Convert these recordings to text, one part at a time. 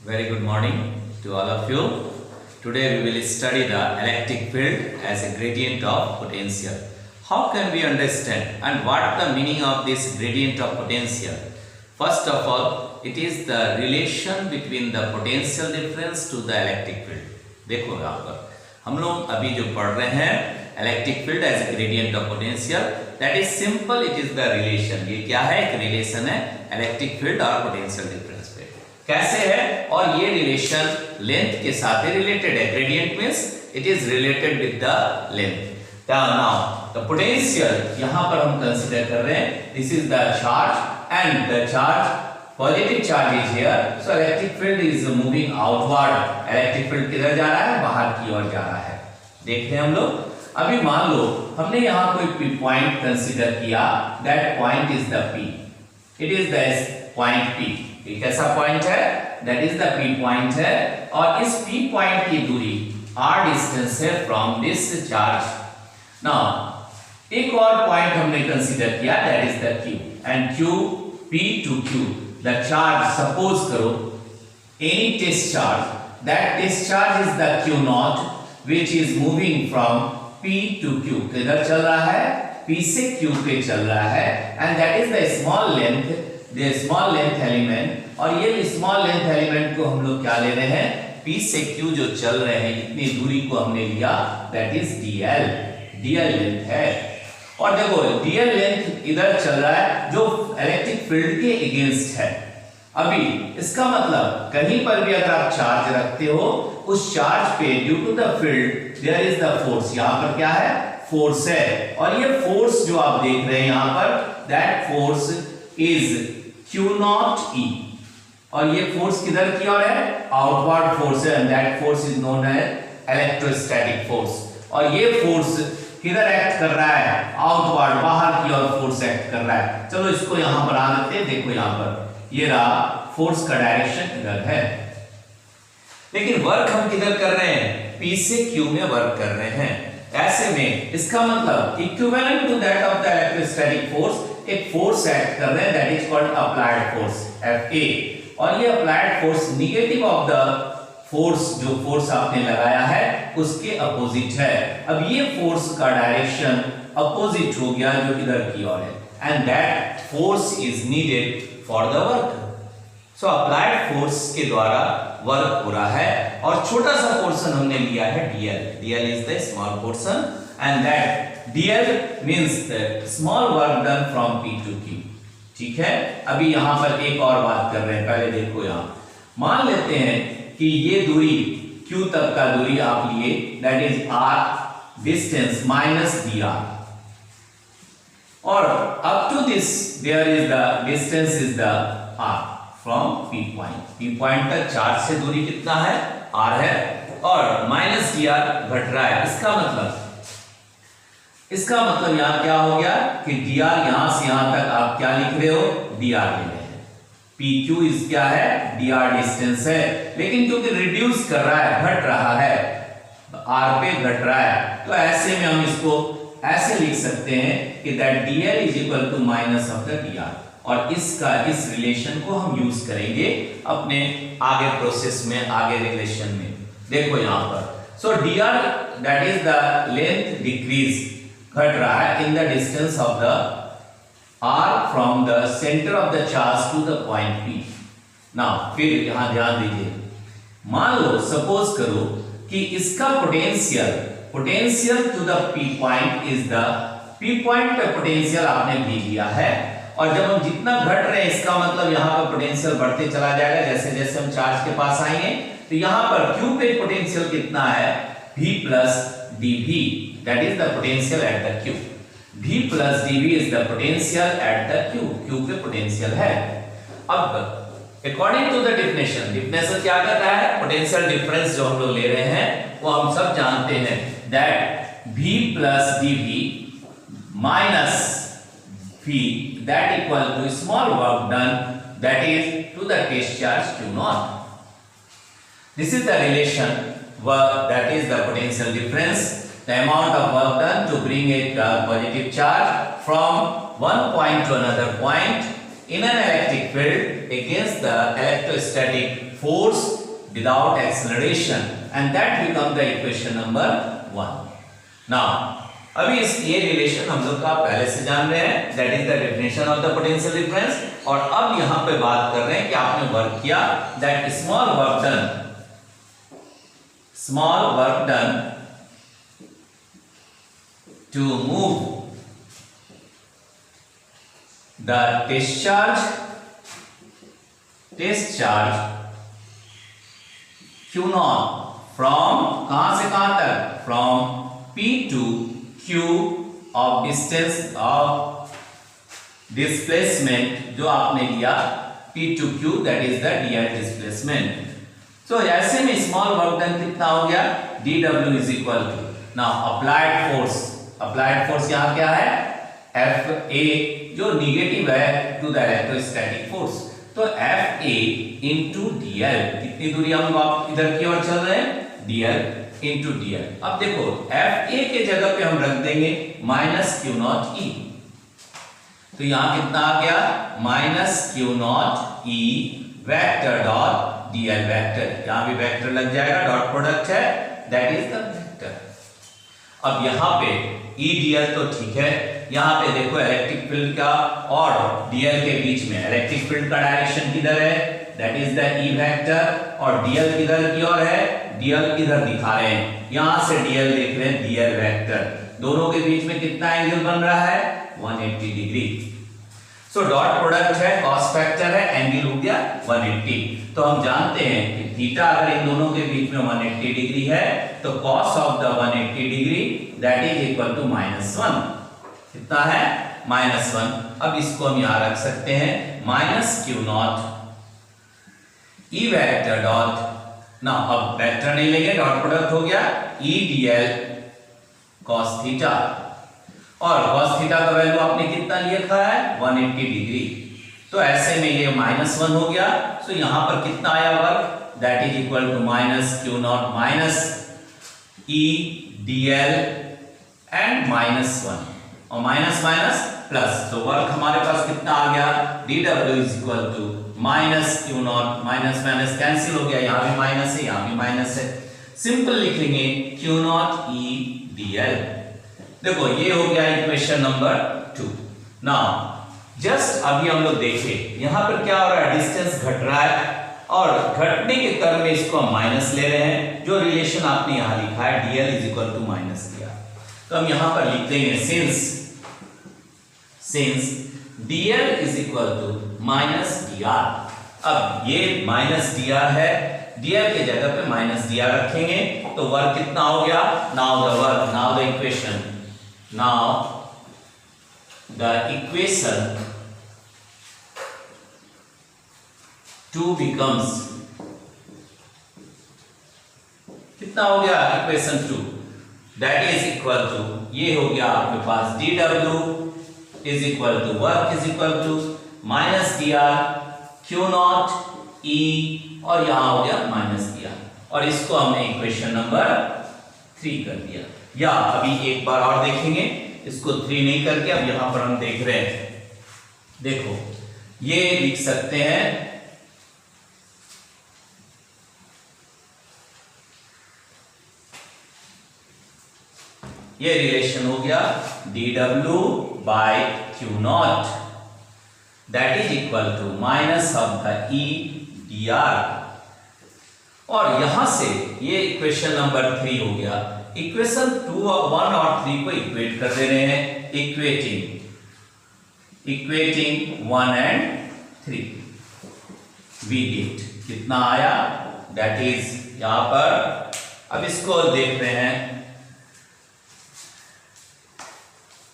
Very good morning to all of you. Today we will study the electric field as a gradient of potential. How can we understand and what the meaning of this gradient of potential? First of all, it is the relation between the potential difference to the electric field. देखो यहाँ पर हम लोग अभी जो पढ़ रहे हैं electric field as a gradient of potential, that is simple, it is the relation. ये क्या है? एक रिलेशन है इलेक्ट्रिक फील्ड और पोटेंशियल डिफरेंस पे। कैसे है? और ये रिलेशन लेंथ के साथ ही रिलेटेड है। Gradient means it is related with the length. Now the potential यहां पर हम कंसीडर कर रहे हैं, this is the charge and the charge positive charge is here, so electric field is moving outward. Electric field किधर जा रहा है? बाहर की ओर जा रहा है। देखते हैं हम लोग। अभी मान लो हमने यहां कोई पॉइंट कंसीडर किया, that point is the P, it is the point P। एक ऐसा पॉइंट है, that is the P point है, और इस P पॉइंट की दूरी r डिस्टेंस है फ्रॉम दिस चार्ज। नाउ एक और पॉइंट हमने कंसीडर किया, that is the Q, and Q P to Q, the charge, suppose करो any test charge, that test charge is the Q naught which is moving from P to Q। किधर चल रहा है? P से Q पे चल रहा है, and that is the small length, the small length element। और ये small length element को हम लोग क्या ले रहे हैं? P से Q जो चल रहे हैं इतनी दूरी को हमने लिया, that is dl, dl length है। और देखो dl लेंथ इधर चल रहा है जो इलेक्ट्रिक फील्ड के अगेंस्ट है। अभी इसका मतलब कहीं पर भी अगर आप चार्ज रखते हो, उस चार्ज पे due to the field there is the force. यहां पर क्या है? फोर्स है। और ये फोर्स जो आप देख रहे हैं यहां पर, that force is Q nought E। और ये फोर्स किधर की ओर है? आउटवर्ड फोर्स है, and that force is known as electrostatic force. और ये फोर्स किधर एक्ट कर रहा है? आउटवर्ड, बाहर की ओर फोर्स एक्ट कर रहा है। चलो इसको यहां पर आ देते हैं। देखो यहां पर ये रहा फोर्स का डायरेक्शन इधर है, लेकिन वर्क हम किधर कर रहे हैं? P से Q में वर्क कर रहे हैं। ऐसे में इसका मतलब equivalent to that of the electrostatic force एक फोर्स एक्ट कर रहे हैं, that is called applied force Fa। और ये applied force negative of the force, जो फोर्स आपने लगाया है उसके अपोजिट है। अब ये फोर्स का डायरेक्शन अपोजिट हो गया जो इधर की ओर है, and that force is needed for the work. So applied force के द्वारा वर्क हो रहा है, और छोटा सा पोर्शन हमने लिया है dl। dl is the small portion, and that dl means the small work done from P to Q। ठीक है। अभी यहां पर एक और बात कर रहे हैं, पहले देखो यहां मान लेते हैं कि ये दूरी Q तक का दूरी आप लिए, that is r distance minus dr, और up to this there is the distance is the r from P point. P point तक चार्ज से दूरी कितना है? r है, और माइनस dr घट रहा है। इसका मतलब यहां क्या हो गया कि dr यहां से यहां तक आप क्या लिख रहे हो? dr ले रहे हैं। PQ इस क्या है? dr डिस्टेंस है, लेकिन क्योंकि रिड्यूस कर रहा है, घट रहा है, r पे घट रहा है, तो ऐसे में हम इसको ऐसे लिख सकते हैं कि that dl is equal to minus of the dr। और इस रिलेशन को हम यूज करेंगे अपने आगे प्रोसेस में, आगे रिलेशन में। देखो यहां पर, सो dr that is the length decrease, घट रहा है in the distance of the r from the center of the charge to the point P। Now फिर यहां ध्यान दीजिए, मान लो सपोज करो कि इसका potential to the P point is the P point पे पोटेंशियल आपने भी लिया है, और जब हम जितना घट रहे हैं इसका मतलब यहां पर पोटेंशियल बढ़ते चला जाएगा जैसे जैसे हम चार्ज के पास आएंगे। तो यहां पर Q पे पोटेंशियल कितना है? V plus dV, that is the potential at the Q। V plus dV is the potential at the Q। Q पे पोटेंशियल है। अब according to the definition क्या कर रहा है? पोटेंशियल डिफरेंस जो हम लोग ले रहे हैं वो हम सब जानते हैं, that V plus dV minus V that equal to small work done, that is to the test charge Q naught। This is the relation work, that is the potential difference, the amount of work done to bring a positive charge from one point to another point in an electric field against the electrostatic force without acceleration, and that become the equation number 1. Now अभी इस ये relation हम लोग का पहले से जान रहे हैं, that is the definition of the potential difference. और अब यहाँ पे बात कर रहे हैं कि आपने वर्क किया, that small work done to move the test charge Q naught from कहां से कहां तक, from P to Q of distance of displacement जो आपने लिया P to Q, that is the dl displacement। तो ऐसे में स्मॉल वर्क डन कितना हो गया, dw is equal to, now applied force यहाँ क्या है, Fa जो निगेटिव है टू द इलेक्ट्रोस्टैटिक फोर्स, तो Fa into dl, कितनी दूरी हम लोग इधर की ओर चल रहे हैं, dl into dl। अब देखो Fa के जगह पे हम रख देंगे माइनस क्यू नॉट ई, तो यहाँ कितना आ गया, minus Q nought E vector dot dl vector, यहाँ भी वेक्टर लग जाएगा, डॉट प्रोडक्ट है, दैट इज द वेक्टर। अब यहाँ पे ई dl तो ठीक है, यहाँ पे देखो इलेक्ट्रिक फील्ड का और dl के बीच में इलेक्ट्रिक फील्ड का डायरेक्शन किधर है, that is the E vector, और dl किधर की ओर है, dl किधर दिखा रहे हैं, यहाँ से dl देख रहे हैं, dl वेक्टर, दोनों के बीच में कितना एंगल बन रहा है, 180 डिग्री। सो डॉट प्रोडक्ट है, कॉस फैक्टर है, एंगल हो गया 180। तो हम जानते हैं कि थीटा अगर इन दोनों के बीच में 180 डिग्री है, तो cos of the 180 degree that is equal to -1, कितना है, -1। अब इसको हम यहां रख सकते हैं, minus Q nought E vector dot, ना अब वेक्टर नहीं लेंगे, डॉट प्रोडक्ट हो गया, ई dl cos थीटा, और cos थीटा का वैल्यू आपने कितना लिखा है, 180 डिग्री, तो ऐसे में ये -1 हो गया। सो यहां पर कितना आया work, that is equal to minus Q nought minus E dl and -1, और माइनस माइनस प्लस, तो वर्क हमारे पास कितना आ गया, dw is equal to minus Q nought, minus minus cancel हो गया, यहां भी माइनस है, यहां भी माइनस है, सिंपल लिख लेंगे क्यू नॉट ई dl। देखो ये हो गया इक्वेशन नंबर 2। नाउ जस्ट अभी हम लोग देखें यहां पर क्या हो रहा है, डिस्टेंस घट रहा है, और घटने के क्रम में इसको हम माइनस ले रहे हैं, जो रिलेशन आपने यहां लिखा है dl is equal to minus दिया, तो हम यहां पर लिख देंगे since dl is equal to minus dr। अब ये माइनस dr है, dl के जगह पे माइनस dr रखेंगे, तो वर्क कितना हो गया, now the equation two becomes, कितना हो गया equation 2, that is equal to, ये हो गया आपके पास dw is equal to work is equal to minus dr q nought E, और यहां हो गया माइनस dr, और इसको हमने इक्वेशन नंबर 3 कर दिया। या अभी एक बार और देखेंगे, इसको 3 नहीं करके अब यहां पर हम देख रहे हैं, देखो ये लिख सकते हैं, ये रिलेशन हो गया dw by Q nought that is equal to minus of the E dr, और यहां से ये इक्वेशन नंबर 3 हो गया। इक्वेशन 2 और 1 और 3 को इक्वेट कर दे रहे हैं, इक्वेटिंग 1 एंड 3 वी डिड, कितना आया, दैट इज यहां पर, अब इसको देख रहे हैं,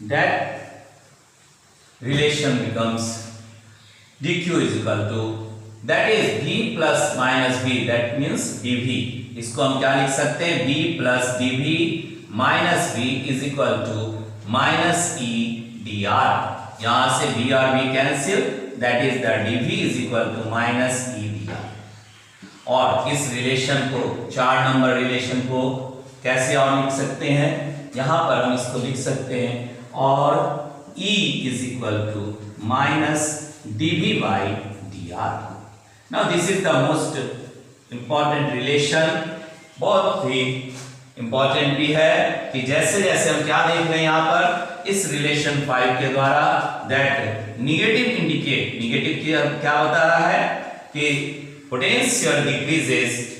that relation becomes dq is equal to, that is v plus minus v, that means dv, इसको हम क्या लिख सकते हैं, v plus dv minus v is equal to minus e dr, यहां से v और v cancel, that is the dv is equal to minus e dr। और इस रिलेशन को, 4 नंबर रिलेशन को कैसे और लिख सकते हैं, यहां पर हम इसको लिख सकते हैं, और E is equal to minus dV by dr। Now this is the most important relation, बहुत ही इंपॉर्टेंट भी है कि जैसे जैसे हम क्या देख रहे हैं यहाँ पर इस रिलेशन 5 के द्वारा दैट निगेटिव इंडिकेट, निगेटिव क्या बता रहा है कि potential decreases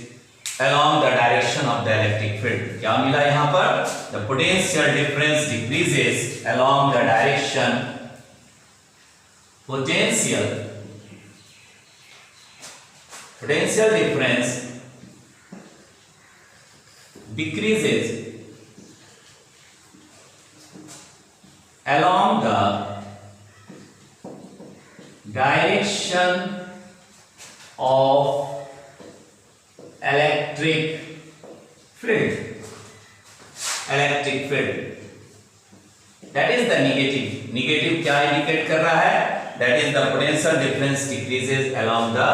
along the direction of the electric field. क्या मिला यहाँ पर? The potential difference decreases along the direction. Potential difference decreases along the direction of electric field. Electric field. That is the negative. Negative क्या indicate कर रहा है? That is the potential difference decreases along the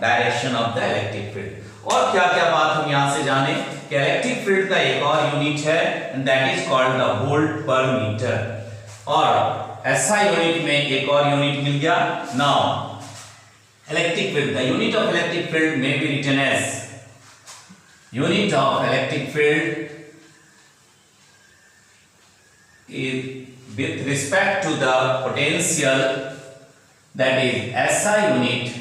direction of the electric field. और क्या क्या बात हम यहाँ से जाने कि इलेक्ट्रिक फील्ड का एक और यूनिट है and that is called the volt per meter. और ऐसा यूनिट में एक और यूनिट मिल गया. Now electric field, the unit of electric field may be written as unit of electric field is with respect to the potential, that is SI unit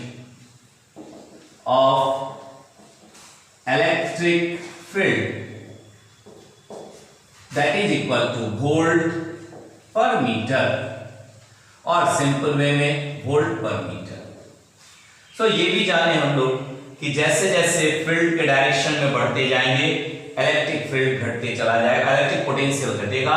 of electric field, that is equal to volt per meter और simple way में volt पर metre. तो ये भी जाने हम लोग कि जैसे जैसे फील्ड के डायरेक्शन में बढ़ते जाएंगे इलेक्ट्रिक फील्ड घटते चला जाएगा, इलेक्ट्रिक पोटेंशियल घटेगा.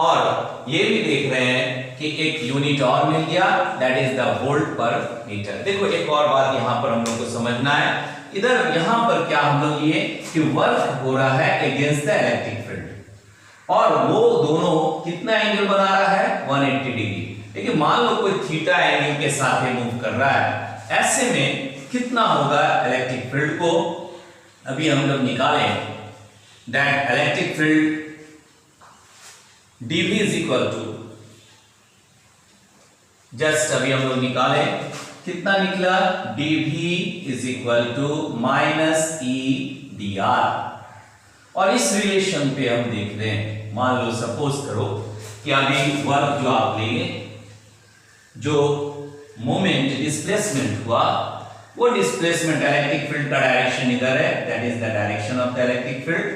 और ये भी देख रहे हैं कि एक यूनिट और मिल गया दैट इज द वोल्ट पर मीटर. देखो एक और बात यहाँ पर हम लोग को समझना है. इधर यहाँ पर क्या हम लोग लिए कि वर्क हो रहा है अगेंस्ट द इलेक्ट्रिक फील्ड और वो दोनों कितना एंगल बना रहा है 180 डिग्री. लेकिन मान लो कोई थीटा एंगल के साथ मूव कर रहा है, ऐसे में कितना होगा इलेक्ट्रिक फील्ड को अभी हम लोग निकालें. That electric field dV is equal to, just अभी हम लोग निकालें कितना निकला, dV is equal to minus E D R. और इस रिलेशन पे हम देख रहे हैं, मान लो सपोज करो कि अभी वर्क जो आप लेंगे, जो मोमेंट डिस्प्लेसमेंट हुआ, वो डिस्प्लेसमेंट इलेक्ट्रिक फील्ड का डायरेक्शन इधर है, that is the direction of the electric field.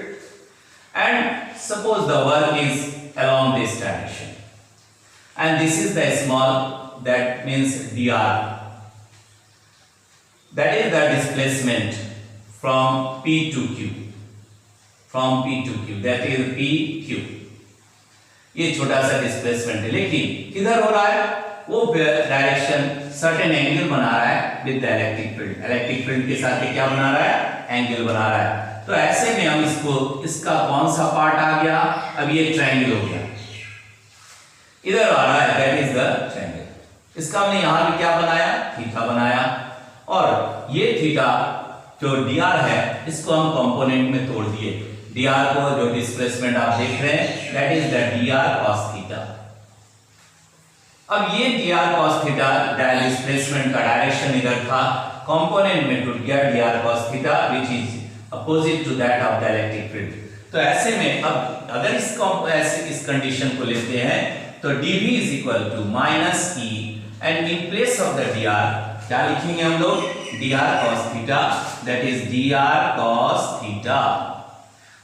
And suppose the work is along this direction and this is the small, that means dr, that is the displacement from p to q, from p to q, that is pq. ये छोटा सा displacement है, लेकिन किधर हो रहा है, वो डायरेक्शन सर्टेन एंगल बना रहा है with the electric field. Electric field के साथ क्या बना रहा है, एंगल बना रहा है. तो ऐसे में हम इसको, इसका कौन सा पार्ट आ गया, अब ये ट्रायंगल हो गया, इधर आ रहा है, दैट इज द ट्रायंगल. इसका हमने यहां भी क्या बनाया, थीटा बनाया. और ये थीटा जो dr है इसको हम कंपोनेंट में तोड़ दिए. dr को जो डिस्प्लेसमेंट आप देख रहे हैं that is the dr cos theta. अब ये dr cos थीटा डिस्प्लेसमेंट का डायरेक्शन इधर था, कंपोनेंट में टूट गया dr cos theta which is opposite to that of the electric field. तो ऐसे में अब अगर इस कंडीशन को लेते हैं तो dV is equal to minus E and in place of the dr क्या लिखेंगे हम लोग, dr cos theta, that is dr cos theta.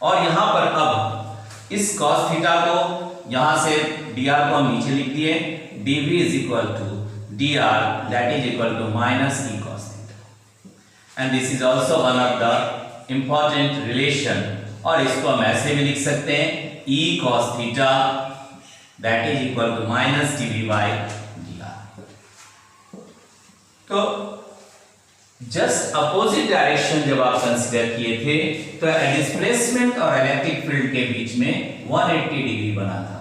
और यहां पर अब इस cos थीटा को यहां से dr को हम नीचे लिख दिए, dV is equal to dr that is equal to minus E cos theta. And this is also one of the important relation. और इसको हम ऐसे भी लिख सकते हैं, e cos theta that is equal to minus dV by dr. तो just opposite direction जब आप कंसीडर किए थे तो डिस्प्लेसमेंट और इलेक्ट्रिक फील्ड के बीच में 180 डिग्री बना था.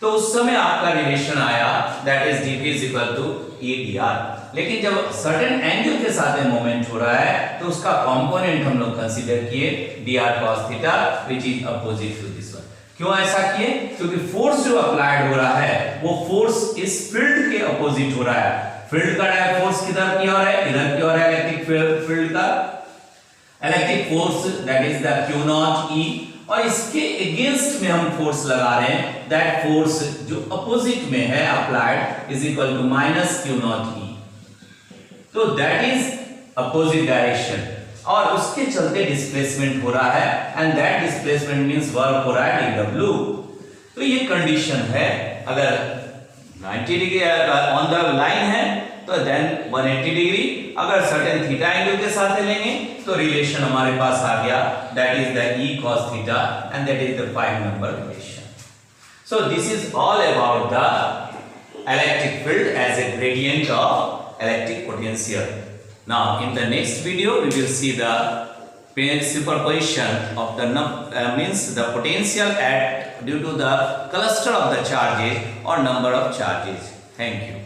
तो उस समय आपका रिलेशन आया that is dV is equal to e dr. लेकिन जब सर्टेन एंगल के साथ में मोमेंट हो रहा है तो उसका कंपोनेंट हम लोग कंसीडर किए dr cos theta which is opposite to this one. क्यों ऐसा किए, क्योंकि फोर्स जो अप्लाइड हो रहा है वो फोर्स इस फील्ड के अपोजिट हो रहा है. फील्ड का डायरेक्ट फोर्स किधर की ओर है, इधर की ओर है इलेक्ट्रिक फील्ड का. Electric force that is the Q nought E, और इसके अगेंस्ट में हम फोर्स लगा रहे हैं, दैट फोर्स जो अपोजिट में है applied is equal to minus Q nought E। तो दैट इज अपोजिट डायरेक्शन, और उसके चलते डिस्प्लेसमेंट हो रहा है, and that displacement means work हो रहा है dW। तो ये कंडीशन है, अगर 90 डिग्री ऑन द लाइन है तो देन 180 डिग्री, अगर सर्टेन थीटा एंगल के साथ लेंगे तो रिलेशन हमारे पास आ गया, that is the E cos theta, and that is the 5 number relation. So this is all about the electric field as a gradient of electric potential. Now in the next video we will see the superposition of the means the potential at due to the cluster of the charges or number of charges. Thank you.